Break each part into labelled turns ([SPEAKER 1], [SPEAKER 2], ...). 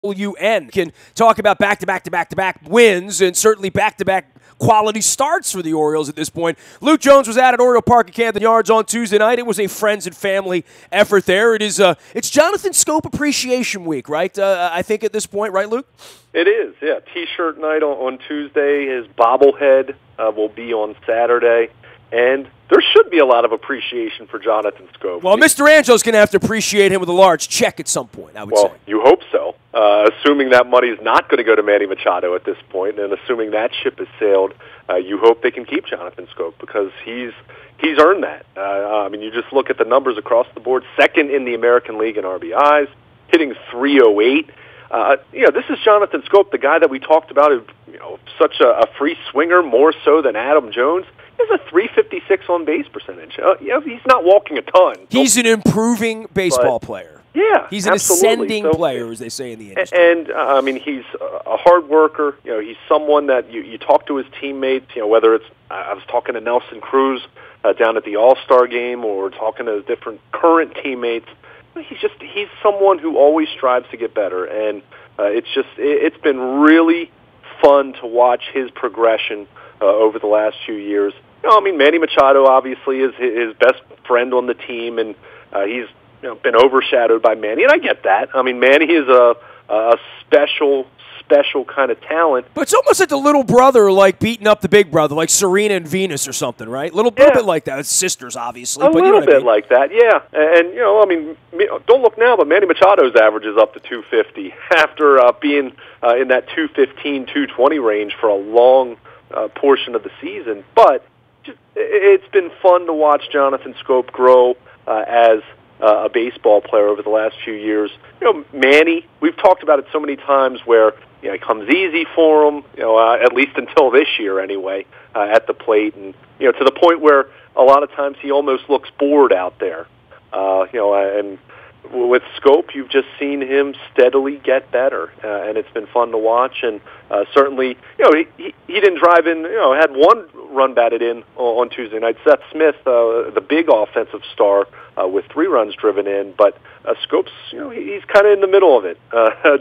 [SPEAKER 1] WN can talk about back-to-back wins and certainly back-to-back quality starts for the Orioles at this point. Luke Jones was out at Oriole Park at Camden Yards on Tuesday night. It was a friends and family effort there. It's Jonathan Scope Appreciation Week, right? I think at this point, right, Luke?
[SPEAKER 2] It is, yeah. T-shirt night on Tuesday. His bobblehead will be on Saturday. And there should be a lot of appreciation for Jonathan Scope.
[SPEAKER 1] Well, Mr. Angelo's going to have to appreciate him with a large check at some point, I would say.
[SPEAKER 2] Well, you hope so. Assuming that money is not going to go to Manny Machado at this point, and assuming that ship has sailed, you hope they can keep Jonathan Scope because he's earned that. I mean, you just look at the numbers across the board. Second in the American League in RBIs, hitting .308. This is Jonathan Scope, the guy that we talked about, who, such a free swinger, more so than Adam Jones. He has a .356 on-base percentage. He's not walking a ton.
[SPEAKER 1] He's an improving baseball player.
[SPEAKER 2] Yeah,
[SPEAKER 1] he's an ascending player, as they say in the industry.
[SPEAKER 2] And I mean, he's a hard worker. He's someone that you talk to his teammates. Whether it's I was talking to Nelson Cruz down at the All-Star game, or talking to different current teammates. He's someone who always strives to get better, and it's been really fun to watch his progression over the last few years. Manny Machado obviously is his best friend on the team, and he's been overshadowed by Manny, and I get that. I mean, Manny is a special kind of talent.
[SPEAKER 1] But it's almost like the little brother, like beating up the big brother, like Serena and Venus or something, right? A little bit like that. It's sisters, obviously.
[SPEAKER 2] A little bit like that, yeah. And don't look now, but Manny Machado's average is up to 250 after being in that 215, 220 range for a long portion of the season. But it's been fun to watch Jonathan Scope grow as a baseball player over the last few years. Manny, we've talked about it so many times where it comes easy for him, at least until this year anyway, at the plate, and to the point where a lot of times he almost looks bored out there. And with Scope, you've just seen him steadily get better, and it's been fun to watch. And certainly, he didn't drive in. Had one run batted in on Tuesday night. Seth Smith, the big offensive star, with 3 runs driven in. But Scope's, he's kind of in the middle of it,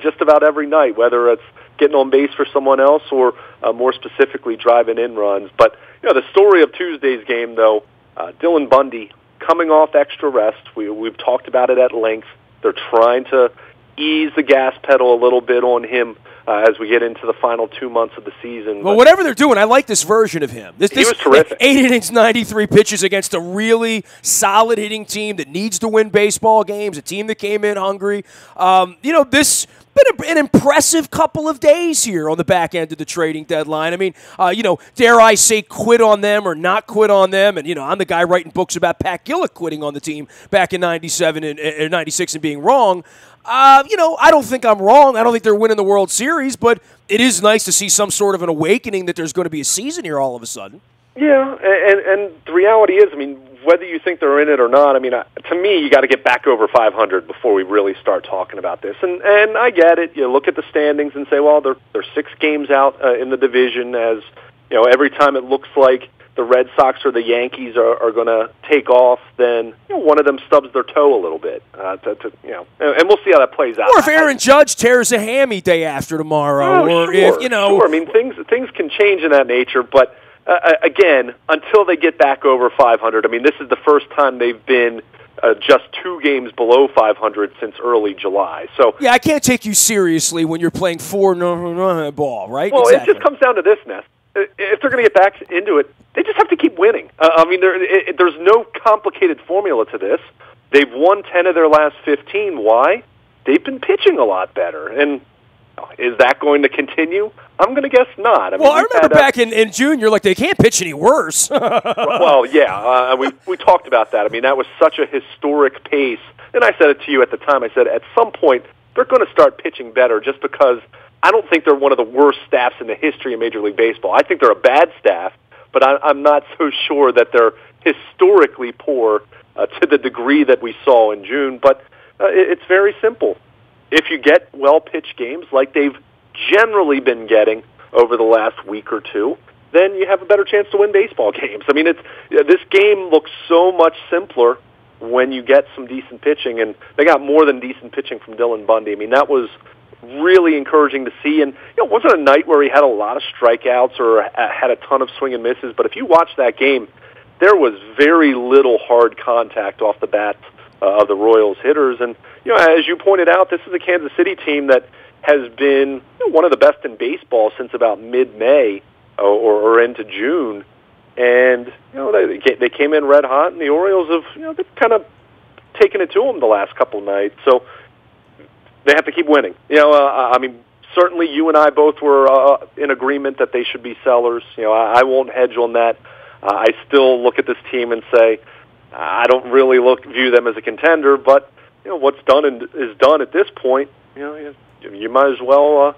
[SPEAKER 2] just about every night, whether it's getting on base for someone else or more specifically driving in runs. But the story of Tuesday's game, though, Dylan Bundy, coming off extra rest. We've talked about it at length. They're trying to ease the gas pedal a little bit on him as we get into the final 2 months of the season.
[SPEAKER 1] Well, whatever they're doing, I like this version of him.
[SPEAKER 2] He was terrific.
[SPEAKER 1] 8 innings, 93 pitches against a really solid hitting team that needs to win baseball games, a team that came in hungry. This been an impressive couple of days here on the back end of the trading deadline. I mean, dare I say quit on them or not quit on them? And, I'm the guy writing books about Pat Gillick quitting on the team back in 97 and 96 and being wrong. I don't think I'm wrong. I don't think they're winning the World Series, but it is nice to see some sort of an awakening that there's going to be a season here all of a sudden.
[SPEAKER 2] Yeah, and the reality is, whether you think they're in it or not, to me, you got to get back over 500 before we really start talking about this. And I get it. You look at the standings and say, well, they're 6 games out in the division. As every time it looks like the Red Sox or the Yankees are going to take off, then one of them stubs their toe a little bit. And we'll see how that plays out.
[SPEAKER 1] Or if Aaron Judge tears a hammy day after tomorrow,
[SPEAKER 2] if Sure. Things can change in that nature, but. Again, until they get back over 500, this is the first time they've been just 2 games below 500 since early July. So
[SPEAKER 1] yeah, I can't take you seriously when you're playing 4 ball, right?
[SPEAKER 2] Well,
[SPEAKER 1] exactly.
[SPEAKER 2] It just comes down to this, Ness. If they're going to get back into it, they just have to keep winning. There's no complicated formula to this. They've won 10 of their last 15. Why? They've been pitching a lot better, and is that going to continue? I'm going to guess not.
[SPEAKER 1] I remember back in June, you're like, they can't pitch any worse.
[SPEAKER 2] Well, yeah, we talked about that. That was such a historic pace. And I said it to you at the time. I said, at some point, they're going to start pitching better just because I don't think they're one of the worst staffs in the history of Major League Baseball. I think they're a bad staff, but I'm not so sure that they're historically poor to the degree that we saw in June. But it's very simple. If you get well-pitched games like they've generally been getting over the last week or two, then you have a better chance to win baseball games. This game looks so much simpler when you get some decent pitching, and they got more than decent pitching from Dylan Bundy. That was really encouraging to see. And it wasn't a night where he had a lot of strikeouts or had a ton of swing and misses, but if you watch that game, there was very little hard contact off the bats of the Royals hitters. And, as you pointed out, this is a Kansas City team that has been one of the best in baseball since about mid-May or into June. And, they came in red hot, and the Orioles have, they've kind of taken it to them the last couple of nights. So they have to keep winning. Certainly you and I both were in agreement that they should be sellers. I won't hedge on that. I still look at this team and say I don't really view them as a contender, but what's done is done at this point. You might as well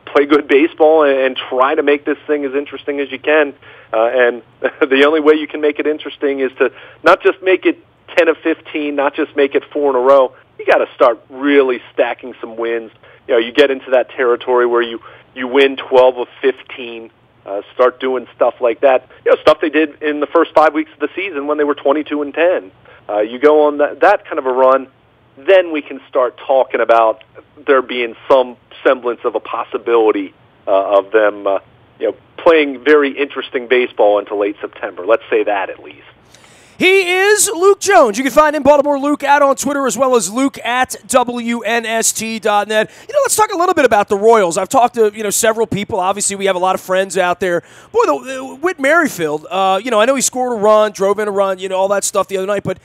[SPEAKER 2] play good baseball and try to make this thing as interesting as you can. And the only way you can make it interesting is to not just make it 10 of 15, not just make it 4 in a row. You got to start really stacking some wins. You get into that territory where you win 12 of 15. Start doing stuff like that. Stuff they did in the first 5 weeks of the season when they were 22 and 10. You go on that kind of a run, then we can start talking about there being some semblance of a possibility of them, playing very interesting baseball into late September. Let's say that at least.
[SPEAKER 1] He is Luke Jones. You can find him, Baltimore Luke, out on Twitter, as well as Luke at WNST.net. Let's talk a little bit about the Royals. I've talked to, several people. Obviously, we have a lot of friends out there. Boy, Whit Merrifield, I know he scored a run, drove in a run, all that stuff the other night. But,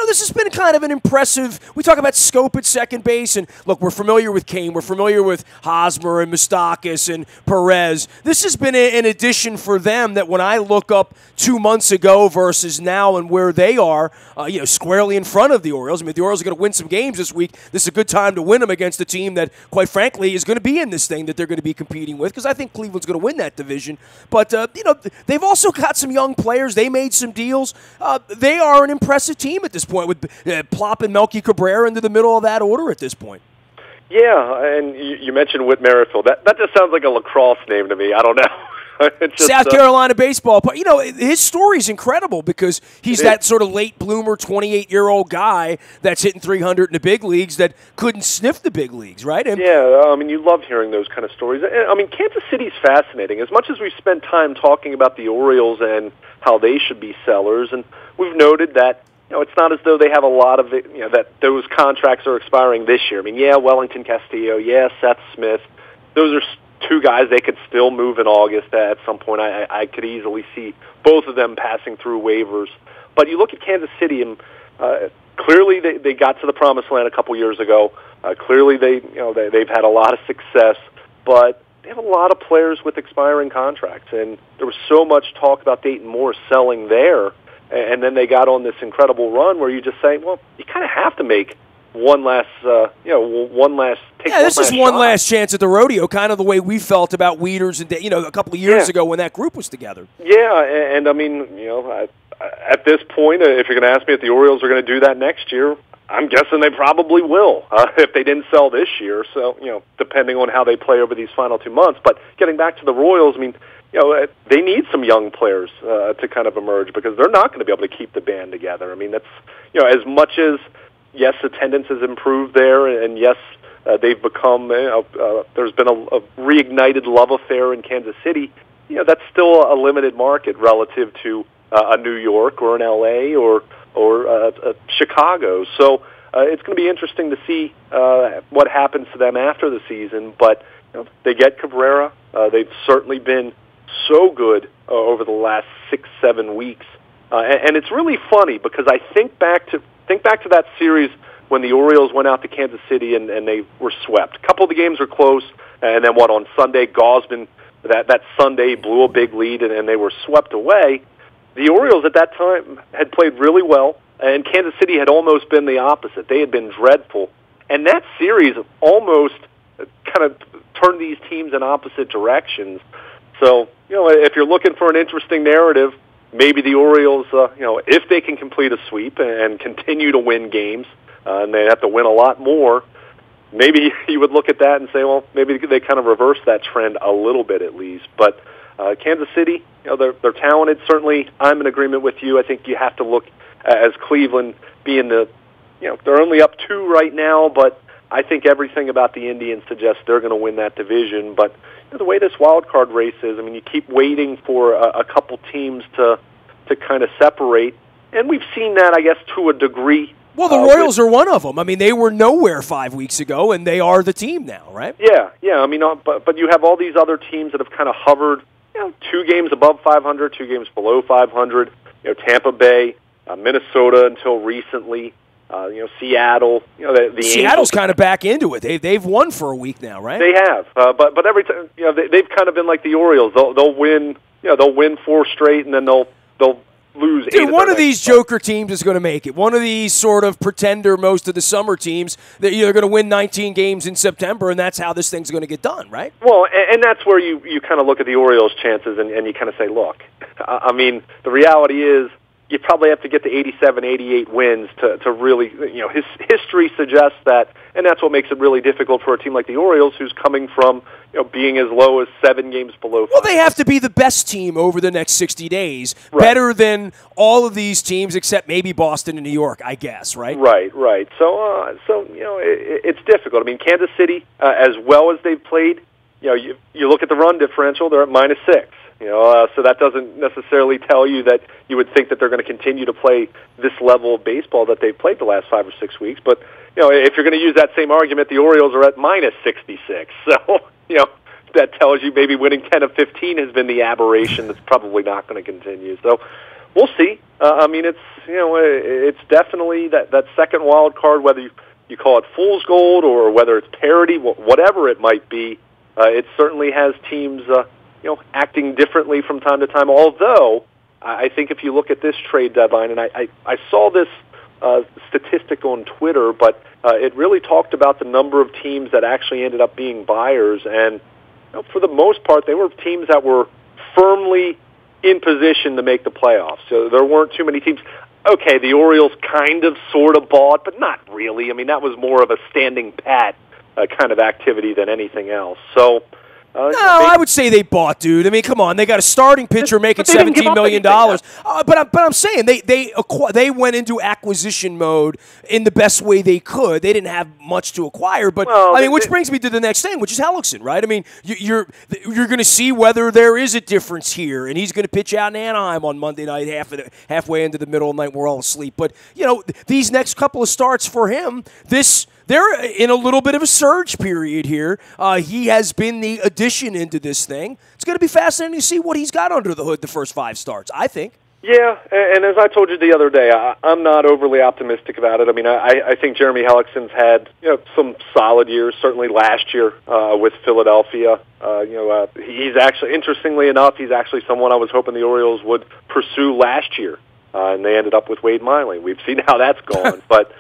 [SPEAKER 1] this has been kind of an impressive – we talk about scope at second base. And, look, we're familiar with Kane. We're familiar with Hosmer and Moustakas and Perez. This has been an addition for them that when I look up 2 months ago versus now, and where they are, squarely in front of the Orioles. I mean, the Orioles are going to win some games this week. This is a good time to win them against a team that, quite frankly, is going to be in this thing that they're going to be competing with, because I think Cleveland's going to win that division. But, they've also got some young players. They made some deals. They are an impressive team at this point, with plopping Melky Cabrera into the middle of that order at this point.
[SPEAKER 2] Yeah, and you mentioned Whit Merrifield. That just sounds like a lacrosse name to me. I don't know.
[SPEAKER 1] South Carolina baseball. But, his story's incredible because he's that sort of late bloomer, 28-year-old guy that's hitting 300 in the big leagues that couldn't sniff the big leagues, right? And
[SPEAKER 2] you love hearing those kind of stories. Kansas City's fascinating. As much as we've spent time talking about the Orioles and how they should be sellers, and we've noted that, it's not as though they have a lot of that those contracts are expiring this year. Wellington Castillo, Seth Smith. Those are two guys they could still move in August at some point. I could easily see both of them passing through waivers. But you look at Kansas City, and clearly they got to the promised land a couple years ago. Clearly they've had a lot of success, but they have a lot of players with expiring contracts. And there was so much talk about Dayton Moore selling there, and then they got on this incredible run where you just say, well, you kind of have to make one last
[SPEAKER 1] this is one last chance at the rodeo, kind of the way we felt about Wieters and a couple of years ago when that group was together.
[SPEAKER 2] Yeah, and at this point, if you're going to ask me if the Orioles are going to do that next year, I'm guessing they probably will if they didn't sell this year. So depending on how they play over these final 2 months. But getting back to the Royals, they need some young players to kind of emerge because they're not going to be able to keep the band together. That's as much as. Yes, attendance has improved there, and yes, they've become. There's been a reignited love affair in Kansas City. That's still a limited market relative to a New York or an LA or Chicago. So it's going to be interesting to see what happens to them after the season. But they get Cabrera. They've certainly been so good over the last 6-7 weeks, and it's really funny because I think back to that series when the Orioles went out to Kansas City and they were swept. A couple of the games were close, and then on Sunday, Gausman, that Sunday blew a big lead, and they were swept away. The Orioles at that time had played really well, and Kansas City had almost been the opposite. They had been dreadful. And that series almost kind of turned these teams in opposite directions. So, if you're looking for an interesting narrative, maybe the Orioles, if they can complete a sweep and continue to win games, and they have to win a lot more, maybe you would look at that and say, well, maybe they kind of reverse that trend a little bit at least. But Kansas City, they're talented. Certainly, I'm in agreement with you. I think you have to look as Cleveland being they're only up 2 right now, but I think everything about the Indians suggests they're going to win that division. But the way this wild card race is, I mean, you keep waiting for a couple teams to kind of separate, and we've seen that, I guess, to a degree.
[SPEAKER 1] Well, the Royals are one of them. I mean, they were nowhere 5 weeks ago, and they are the team now, right?
[SPEAKER 2] Yeah. I mean, but you have all these other teams that have kind of hovered, 2 games above 500, 2 games below 500. Tampa Bay, Minnesota until recently. Seattle. The
[SPEAKER 1] Seattle's kind of back into it. They've won for a week now, right?
[SPEAKER 2] They have, but every time they've kind of been like the Orioles. They'll win. They'll win 4 straight, and then they'll lose.
[SPEAKER 1] Dude, one of these joker teams is going to make it. One of these sort of pretender most of the summer teams that you're going to win 19 games in September, and that's how this thing's going to get done, right?
[SPEAKER 2] Well, and that's where you kind of look at the Orioles' chances, and you kind of say, look, I mean, the reality is, you probably have to get to 87, 88 wins to really, his history suggests that, and that's what makes it really difficult for a team like the Orioles, who's coming from, being as low as 7 games below 5.
[SPEAKER 1] Well, they have to be the best team over the next 60 days, right. Better than all of these teams except maybe Boston and New York, I guess, right?
[SPEAKER 2] Right. So it's difficult. I mean, Kansas City, as well as they've played, you look at the run differential, they're at -6. So that doesn't necessarily tell you that you would think that they're going to continue to play this level of baseball that they've played the last 5 or 6 weeks. But, if you're going to use that same argument, the Orioles are at -66. So, that tells you maybe winning 10 of 15 has been the aberration that's probably not going to continue. So we'll see. I mean, it's definitely that second wild card, whether you call it fool's gold or whether it's parity, whatever it might be, it certainly has teams acting differently from time to time, although I think if you look at this trade deadline, and I saw this statistic on Twitter, but it really talked about the number of teams that actually ended up being buyers, and for the most part, they were teams that were firmly in position to make the playoffs. So there weren't too many teams. Okay, the Orioles kind of, sort of bought, but not really. I mean, that was more of a standing pat kind of activity than anything else. So
[SPEAKER 1] No, I would say they bought, dude. I mean, come on, they got a starting pitcher making $17 million. But I'm saying they went into acquisition mode in the best way they could. They didn't have much to acquire, but which brings me to the next thing, which is Hellickson, right? I mean, you're going to see whether there is a difference here, and he's going to pitch out in Anaheim on Monday night, halfway into the middle of the night. We're all asleep, but these next couple of starts for him, they're in a little bit of a surge period here. He has been the addition into this thing. It's going to be fascinating to see what he's got under the hood the first 5 starts, I think.
[SPEAKER 2] Yeah, and as I told you the other day, I'm not overly optimistic about it. I mean, I think Jeremy Hellickson's had some solid years, certainly last year with Philadelphia. He's actually, interestingly enough, he's actually someone I was hoping the Orioles would pursue last year, and they ended up with Wade Miley. We've seen how that's gone, but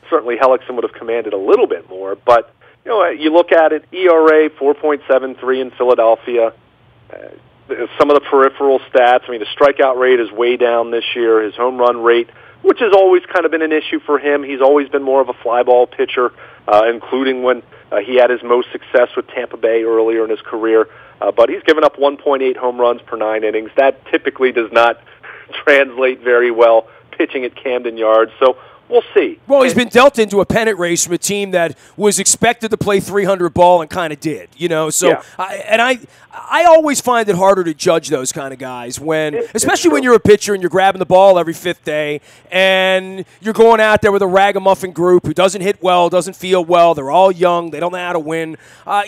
[SPEAKER 2] certainly Hellickson would have commanded a little bit more. But, you look at it, ERA 4.73 in Philadelphia. Some of the peripheral stats, I mean, the strikeout rate is way down this year. His home run rate, which has always kind of been an issue for him. He's always been more of a fly ball pitcher, including when he had his most success with Tampa Bay earlier in his career. But he's given up 1.8 home runs per 9 innings. That typically does not translate very well pitching at Camden Yards. So we'll see.
[SPEAKER 1] Well, he's been dealt into a pennant race from a team that was expected to play 300 ball and kind of did, So, yeah. I always find it harder to judge those kind of guys especially when you're a pitcher and you're grabbing the ball every 5th day and you're going out there with a ragamuffin group who doesn't hit well, doesn't feel well. They're all young. They don't know how to win. I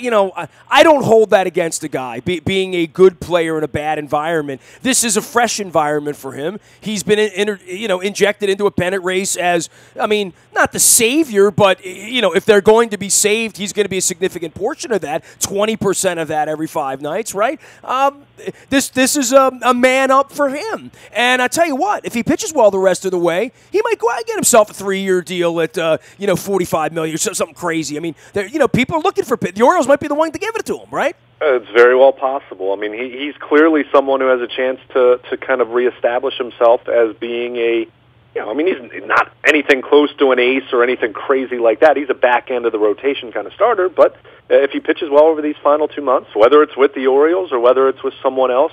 [SPEAKER 1] don't hold that against a guy being a good player in a bad environment. This is a fresh environment for him. He's been injected into a pennant race as, not the savior, but if they're going to be saved, he's going to be a significant portion of that. 20% of that every 5 nights. Right? This is a man up for him. And I tell you what, if he pitches well the rest of the way, he might go out and get himself a 3-year deal at $45 million or something crazy. I mean, people are looking for the Orioles might be the one to give it to him, right?
[SPEAKER 2] It's very well possible. I mean, he's clearly someone who has a chance to kind of reestablish himself as being he's not anything close to an ace or anything crazy like that. He's a back end of the rotation kind of starter, but if he pitches well over these final 2 months, whether it's with the Orioles or whether it's with someone else,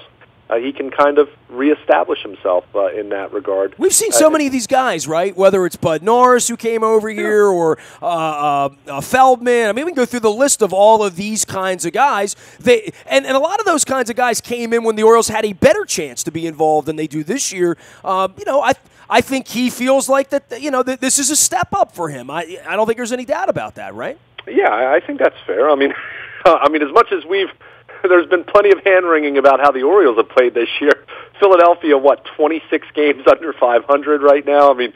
[SPEAKER 2] he can kind of reestablish himself in that regard.
[SPEAKER 1] We've seen so many of these guys, right? Whether it's Bud Norris, who came over here, or Feldman. I mean, we can go through the list of all of these kinds of guys. And a lot of those kinds of guys came in when the Orioles had a better chance to be involved than they do this year. I think he feels like that this is a step up for him. I don't think there's any doubt about that, right?
[SPEAKER 2] Yeah, I think that's fair. I mean, as much as there's been plenty of hand-wringing about how the Orioles have played this year. Philadelphia, 26 games under 500 right now? I mean,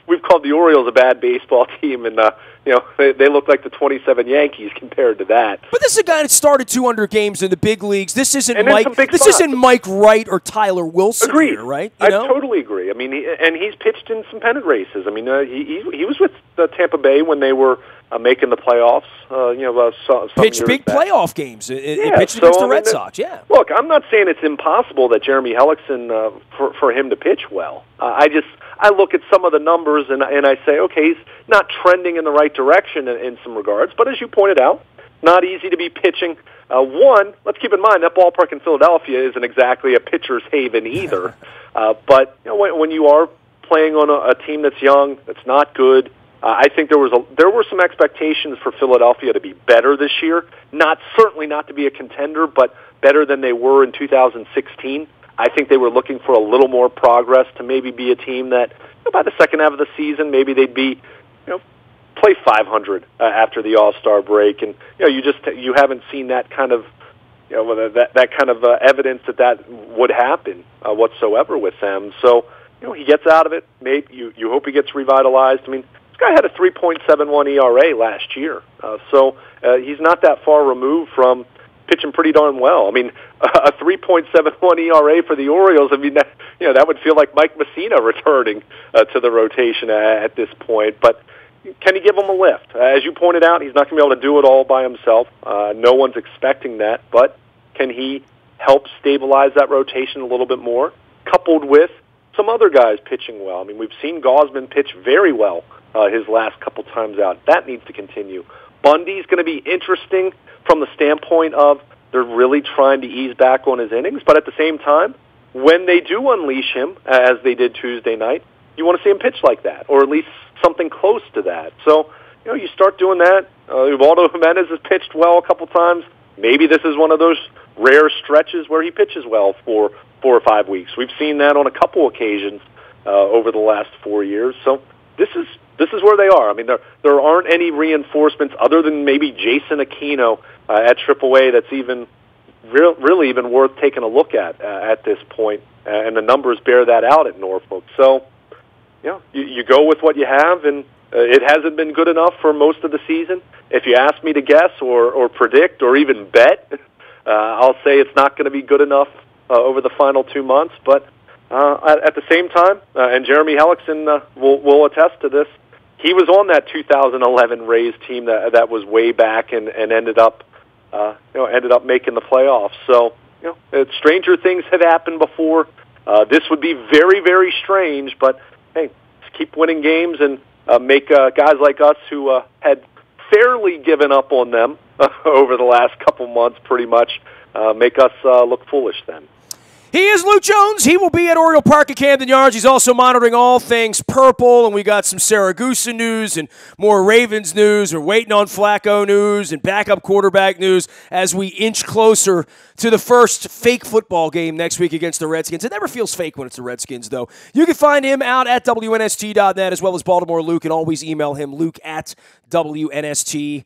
[SPEAKER 2] we've called the Orioles a bad baseball team, and they look like the 27 Yankees compared to that.
[SPEAKER 1] But this is a guy that started 200 games in the big leagues. This isn't
[SPEAKER 2] isn't
[SPEAKER 1] Mike Wright or Tyler Wilson.
[SPEAKER 2] Agreed.
[SPEAKER 1] Here, right?
[SPEAKER 2] I totally agree. I mean, he's pitched in some pennant races. I mean, he was with Tampa Bay when they were making the playoffs.
[SPEAKER 1] Pitched big playoff games. It pitched against the Red Sox. Yeah.
[SPEAKER 2] Look, I'm not saying it's impossible that Jeremy Hellickson for him to pitch well. I look at some of the numbers and I say, okay, he's not trending in the right direction in some regards. But as you pointed out, not easy to be pitching. Let's keep in mind that ballpark in Philadelphia isn't exactly a pitcher's haven either. But when you are playing on a team that's young, that's not good. I think there were some expectations for Philadelphia to be better this year. Certainly not to be a contender, but better than they were in 2016. I think they were looking for a little more progress to maybe be a team that by the second half of the season maybe they'd be play 500 after the All-Star break, and you haven't seen that kind of that kind of evidence that would happen whatsoever with them. So he gets out of it. Maybe you hope he gets revitalized. I mean, this guy had a 3.71 ERA last year, so he's not that far removed from pitching pretty darn well. I mean, a 3.71 ERA for the Orioles. I mean, that would feel like Mike Messina returning to the rotation at this point. But can he give him a lift? As you pointed out, he's not going to be able to do it all by himself. No one's expecting that. But can he help stabilize that rotation a little bit more, coupled with some other guys pitching well? I mean, we've seen Gausman pitch very well his last couple times out. That needs to continue. Bundy's going to be interesting from the standpoint of they're really trying to ease back on his innings, but at the same time, when they do unleash him, as they did Tuesday night, you want to see him pitch like that, or at least something close to that. So, you start doing that. Ubaldo Jimenez has pitched well a couple times. Maybe this is one of those rare stretches where he pitches well for 4 or 5 weeks. We've seen that on a couple occasions over the last 4 years. So this is where they are. I mean, there aren't any reinforcements other than maybe Jason Aquino at AAA that's even really even worth taking a look at this point, and the numbers bear that out at Norfolk. So, you go with what you have, and it hasn't been good enough for most of the season. If you ask me to guess or predict or even bet, I'll say it's not going to be good enough over the final 2 months. But at the same time, and Jeremy Hellickson will attest to this, he was on that 2011 Rays team that was way back and ended up making the playoffs. So stranger things have happened before. This would be very, very strange, but hey, just keep winning games and make guys like us who had fairly given up on them over the last couple months pretty much make us look foolish then.
[SPEAKER 1] He is Luke Jones. He will be at Oriole Park at Camden Yards. He's also monitoring all things purple, and we got some Saragusa news and more Ravens news. We're waiting on Flacco news and backup quarterback news as we inch closer to the first fake football game next week against the Redskins. It never feels fake when it's the Redskins, though. You can find him out at WNST.net as well as Baltimore Luke, and always email him, Luke at WNST.net.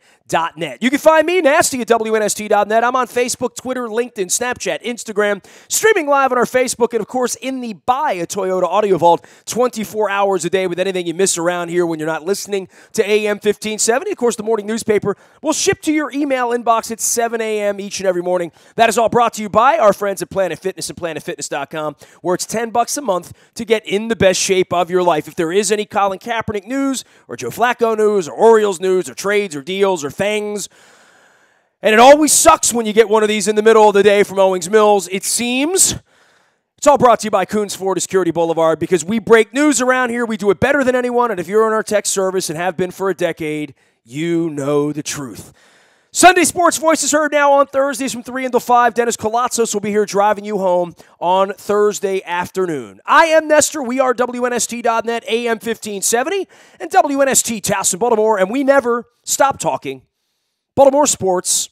[SPEAKER 1] You can find me, Nasty, at WNST.net. I'm on Facebook, Twitter, LinkedIn, Snapchat, Instagram, streaming live on our Facebook, and, of course, in the Buy a Toyota Audio Vault 24 hours a day with anything you miss around here when you're not listening to AM 1570. Of course, the morning newspaper will ship to your email inbox at 7 a.m. each and every morning. That is all brought to you by our friends at Planet Fitness and PlanetFitness.com, where it's $10 a month to get in the best shape of your life. If there is any Colin Kaepernick news or Joe Flacco news or Orioles news or trades or deals or things, and it always sucks when you get one of these in the middle of the day from Owings Mills, it seems. It's all brought to you by Coons Florida Security Boulevard, because we break news around here. We do it better than anyone, and if you're in our tech service and have been for a decade, you know the truth. Sunday Sports Voice is heard now on Thursdays from 3 until 5. Dennis Kolatzos will be here driving you home on Thursday afternoon. I am Nestor. We are WNST.net, AM 1570, and WNST Towson, Baltimore, and we never stop talking Baltimore sports.